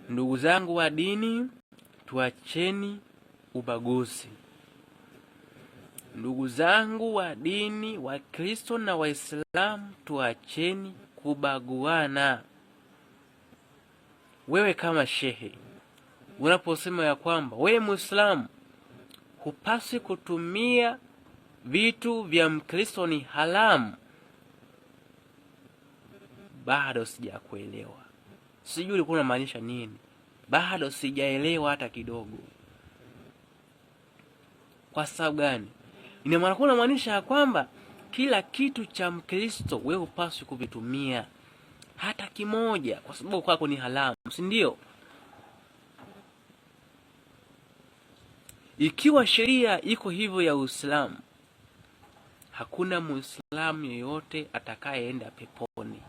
Ndugu zangu wa dini, tuacheni ubaguzi. Ndugu zangu wa dini, wa Kristo na Waislamu, tuacheni kubaguana. Wewe kama shehe, unaposema ya kwamba wewe Muislamu hupaswi kutumia vitu vya Mkristo ni haramu, bado sijakuelewa. Sijui ulikuwa unamaanisha nini. Bado sijaelewa hata kidogo. Kwa sababu gani? Ina maana kuna maanisha ya kwamba kila kitu cha Mkristo wewe hupaswi kuvitumia hata kimoja, kwa sababu kwako ni haramu, si ndio? Ikiwa sheria iko hivyo ya Uislamu, hakuna Muislamu yeyote atakayeenda peponi,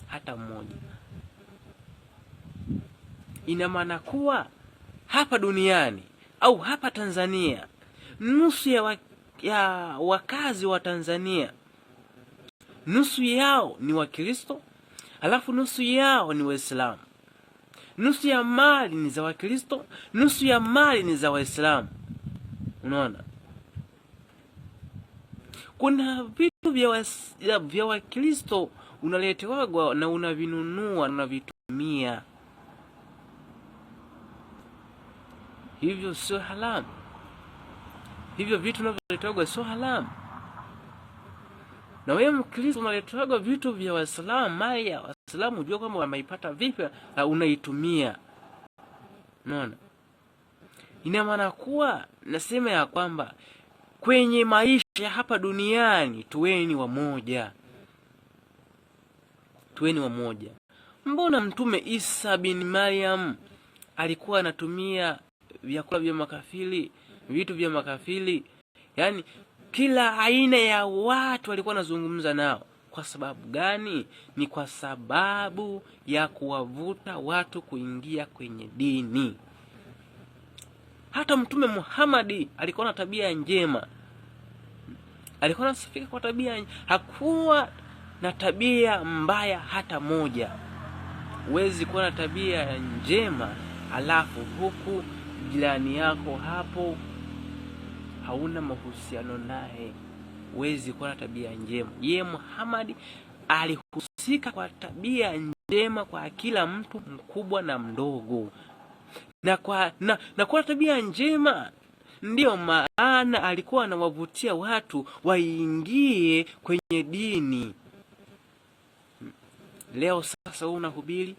hata mmoja. Ina maana kuwa hapa duniani au hapa Tanzania, nusu ya wakazi wa Tanzania, nusu yao ni Wakristo, alafu nusu yao ni Waislamu. Nusu ya mali ni za Wakristo, nusu ya mali ni za Waislamu. Unaona? Kuna vitu vya Wakristo unaletewa na unavinunua na unavitumia. Hivyo sio haramu. Hivyo vitu unavyoletewa sio haramu. Na wewe Mkristo unaletewa vitu vya Waislamu, mali ya Waislamu, unajua kwamba wameipata vipi na unaitumia. Unaona? Ina maana kuwa nasema ya kwamba kwenye maisha hapa duniani tuweni wamoja. Tuweni wamoja. Mbona Mtume Isa bin Maryam alikuwa anatumia vyakula vya makafiri, vitu vya makafiri? Yaani kila aina ya watu walikuwa wanazungumza nao. Kwa sababu gani? Ni kwa sababu ya kuwavuta watu kuingia kwenye dini. Hata Mtume Muhammad alikuwa na tabia njema. Alikuwa anasifika kwa tabia, hakuwa na tabia mbaya hata moja. Huwezi kuwa na tabia njema alafu huku jirani yako hapo hauna mahusiano naye. Huwezi kuwa na tabia njema. Yeye Muhammad alihusika kwa tabia njema kwa kila mtu, mkubwa na mdogo. Na kwa tabia njema ndiyo maana alikuwa anawavutia watu waingie kwenye dini. Leo sasa unahubiri